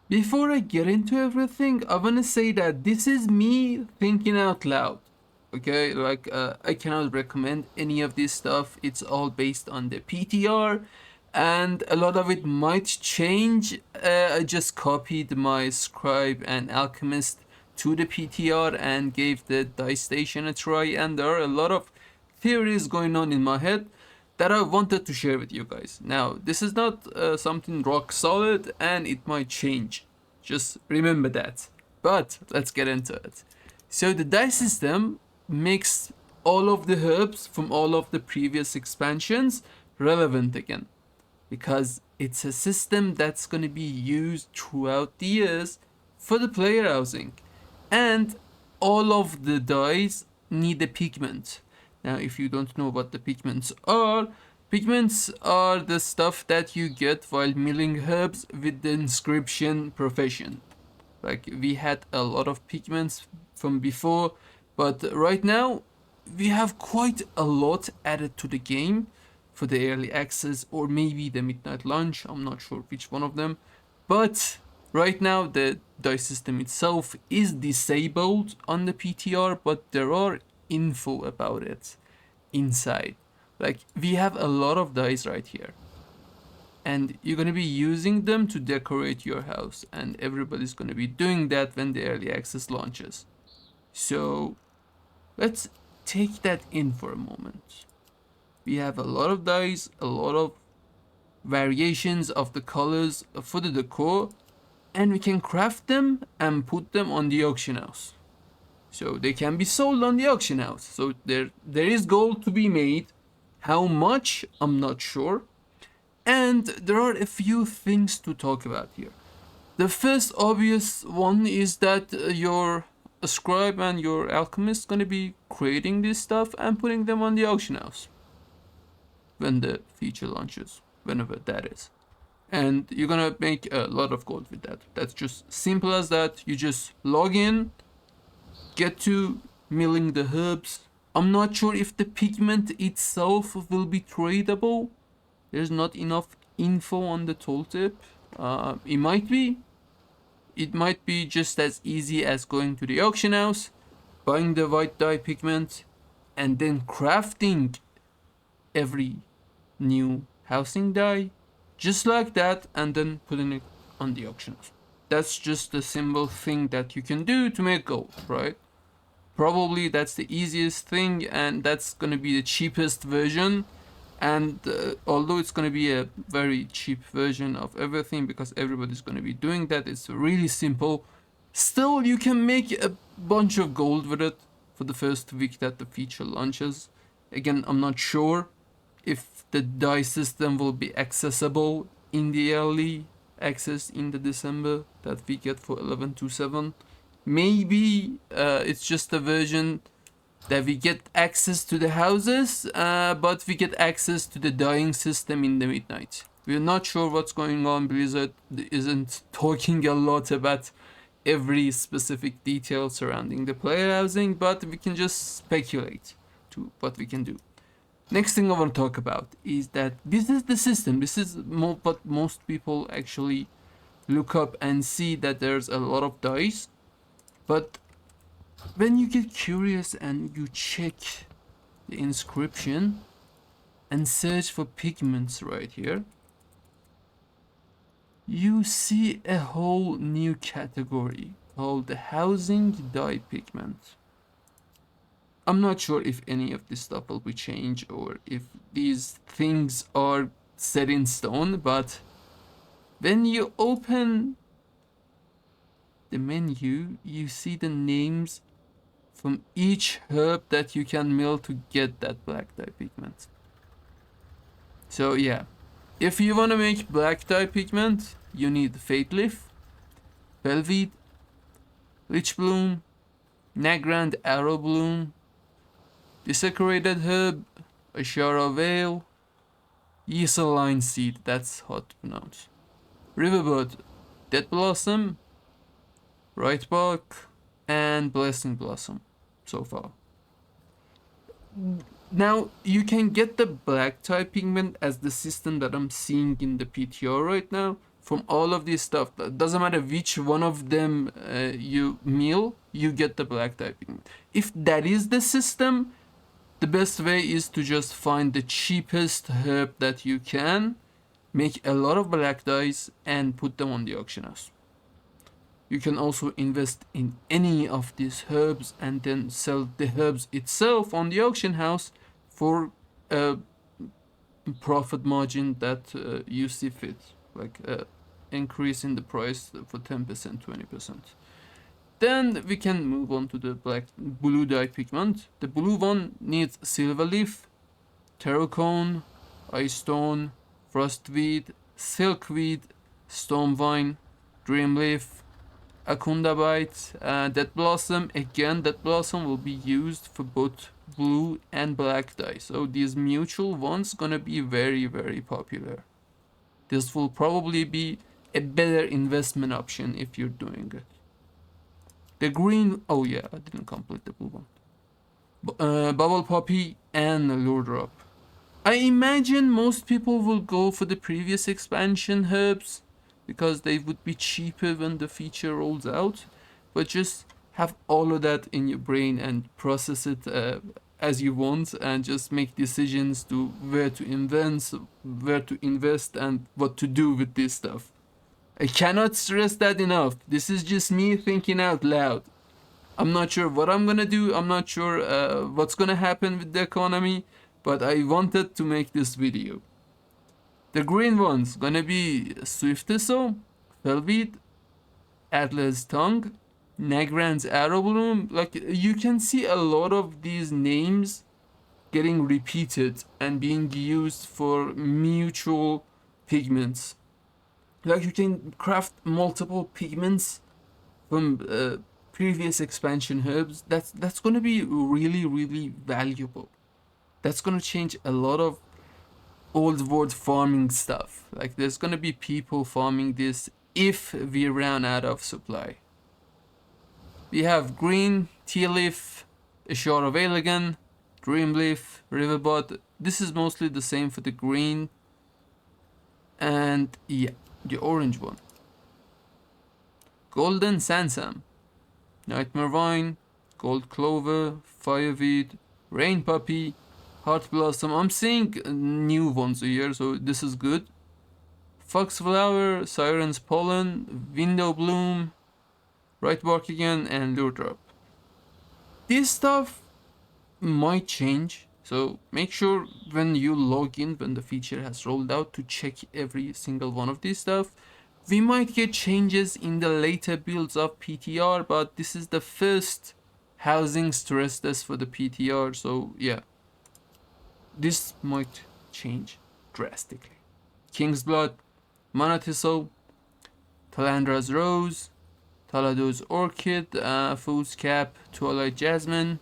Before I get into everything, I want to say that this is me thinking out loud. Okay, like I cannot recommend any of this stuff. It's all based on the PTR, and a lot of it might change. I just copied my scribe and alchemist to the PTR and gave the dice station a try, and there are a lot of theories going on in my head that I wanted to share with you guys. Now, this is not something rock solid and it might change. Just remember that. But let's get into it. So, the dice system makes all of the herbs from all of the previous expansions relevant again, because it's a system that's going to be used throughout the years for the player housing. And all of the dice need a pigment. Now, if you don't know what the pigments are the stuff that you get while milling herbs with the inscription profession. Like, we had a lot of pigments from before, but right now we have quite a lot added to the game for the early access or maybe the midnight launch. I'm not sure which one of them. But right now the dice system itself is disabled on the PTR, but there are info about it inside. Like, we have a lot of dice right here. And you're going to be using them to decorate your house, and everybody's going to be doing that when the early access launches. So let's take that in for a moment. We have a lot of dice, a lot of variations of the colors for the decor, and we can craft them and put them on the auction house. So they can be sold on the auction house. So there is gold to be made. How much? I'm not sure. And there are a few things to talk about here. The first obvious one is that your scribe and your alchemist gonna be creating this stuff and putting them on the auction house when the feature launches, whenever that is. And you're gonna make a lot of gold with that. That's just simple as that. You just log in, get to milling the herbs. I'm not sure if the pigment itself will be tradable. There's not enough info on the tooltip. It might be. It might be just as easy as going to the auction house, buying the white dye pigment, and then crafting every new housing dye just like that, and then putting it on the auction house. That's just a simple thing that you can do to make gold, right? Probably that's the easiest thing, and that's gonna be the cheapest version. And although it's gonna be a very cheap version of everything because everybody's gonna be doing that, it's really simple. Still, you can make a bunch of gold with it for the first week that the feature launches. Again, I'm not sure if the dye system will be accessible in the early access in the December that we get for 11.27. Maybe it's just a version that we get access to the houses, but we get access to the dyeing system in the midnight. We're not sure what's going on. Blizzard isn't talking a lot about every specific detail surrounding the player housing, but we can just speculate to what we can do. Next thing I want to talk about is that this is the system. This is what most people actually look up and see, that there's a lot of dice. But when you get curious and you check the inscription and search for pigments right here, you see a whole new category called the housing dye pigment. I'm not sure if any of this stuff will be changed or if these things are set in stone, but when you open the menu, you see the names from each herb that you can mill to get that black dye pigment. So yeah, if you want to make black dye pigment, you need Fadeleaf, Felweed, Lichbloom, Nagrand Arrowbloom, Desecrated Herb, Azshara Veil, Yseralline Seed, that's hard to pronounce, Riverbud, WoW, Writhebark, and Blossom so far. Now, you can get the black type pigment as the system that I'm seeing in the PTR right now from all of this stuff, doesn't matter which one of them you mill, you get the black dye pigment. If that is the system, the best way is to just find the cheapest herb that you can, make a lot of black dyes and put them on the auction house. You can also invest in any of these herbs and then sell the herbs itself on the auction house for a profit margin that you see fit, like increase in the price for 10%, 20%. Then we can move on to the blue dye pigment. The blue one needs Silverleaf, Terocone, Icethorn, Frostweed, Silkweed, Stormvine, Dreamleaf, Akunda Bite, Dead Blossom. Again, Dead Blossom will be used for both blue and black dye. So these mutual ones gonna be very, very popular. This will probably be a better investment option if you're doing it. The green, oh yeah, I didn't complete the blue one. Bubble Poppy and LureDrop. I imagine most people will go for the previous expansion herbs because they would be cheaper when the feature rolls out. But just have all of that in your brain and process it as you want, and just make decisions to where to invest and what to do with this stuff. I cannot stress that enough. This is just me thinking out loud. I'm not sure what I'm gonna do. I'm not sure what's gonna happen with the economy, but I wanted to make this video. The green one's gonna be Swiftthistle, Felweed, Addler's Tongue, Nagrand Arrowbloom. Like, you can see a lot of these names getting repeated and being used for mutual pigments. Like, you can craft multiple pigments from previous expansion herbs. That's gonna be really, really valuable. That's gonna change a lot of old world farming stuff. Like, there's gonna be people farming this if we run out of supply. We have green, Teal leaf, Azshara again, Dreamleaf, Riverbud. This is mostly the same for the green. And yeah, the orange one. Golden Sansam, Nightmare Vine, Goldclover, Fireweed, Rain Puppy, HeartBlossom. I'm seeing new ones here, so this is good. Foxflower, Siren's Pollen, Windowbloom, Writhebark again, and LureDrop. This stuff might change, so make sure when you log in, when the feature has rolled out, to check every single one of these stuff. We might get changes in the later builds of PTR, but this is the first housing stress test for the PTR, so yeah. This might change drastically. King's Blood, Monothistle, Talandra's Rose, Talado's Orchid, Foolscap, Twilight Jasmine,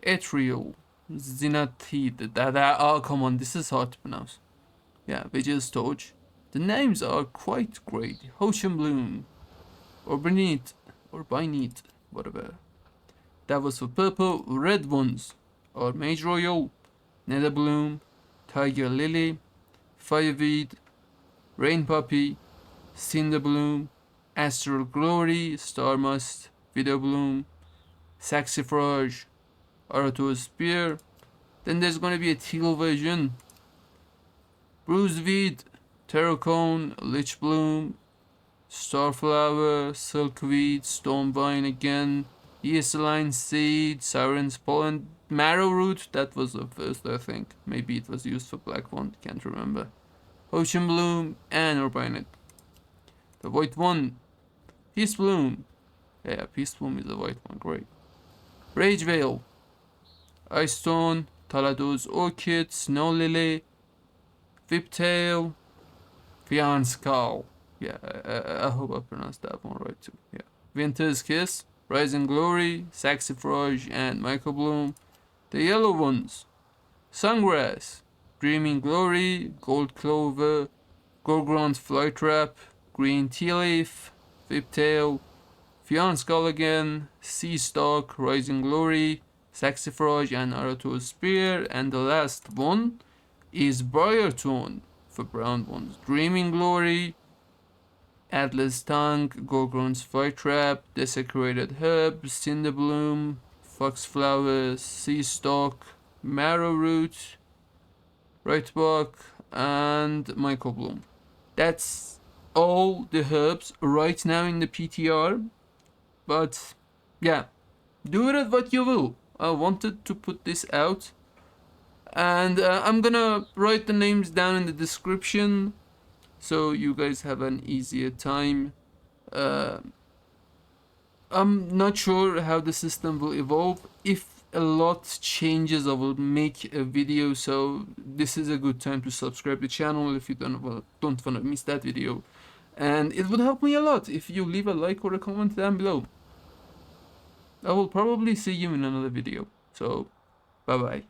Etriol, Zinatid. Oh, come on, this is hard to pronounce. Yeah, Vigil Storage. The names are quite great. Bloom, or Benit, or Binit, whatever. That was for purple. Red ones are Mage Royal, Netherbloom, Tiger Lily, Fireweed, Rain Puppy, Cinderbloom, Astral Glory, Starmust, Widowbloom, Saxifrage, Arato Spear. Then there's gonna be a teal version. Bruiseweed, Terocone, Lichbloom, Starflower, Silkweed, Stormvine again, Yseralline Seed, Siren's Pollen, Marrowroot. That was the first, I think. Maybe it was used for black one, can't remember. Bloom and Urbanet. The white one, Peacebloom. Yeah, Peacebloom is the white one, great. Rage Veil, Icethorn, Talado's Orchid, Snow Lily, Whiptail, Fian Skull. Yeah, I hope I pronounced that one right too. Yeah. Winter's Kiss, Rising Glory, Saxifrage, and Microbloom. The yellow ones, Sungrass, Dreaming Glory, Goldclover, Gorgrond Flytrap, Green Tea Leaf, Whiptail, Fian Skull again, Sea Stalk, Rising Glory, Saxifrage, and Arato Spear. And the last one is Briarthorn for brown ones. Dreaming Glory, Addler's Tongue, Gorgon's Fire Trap, Desecrated Herb, Cinderbloom, Foxflower, Sea Stalk, Marrowroot, Writhebark, and Microbloom. That's all the herbs right now in the PTR. But yeah, do with it what you will. I wanted to put this out, and I'm gonna write the names down in the description so you guys have an easier time. I'm not sure how the system will evolve. If a lot changes, I will make a video, so this is a good time to subscribe to the channel if you don't want to miss that video. And it would help me a lot if you leave a like or a comment down below. I will probably see you in another video, so bye bye.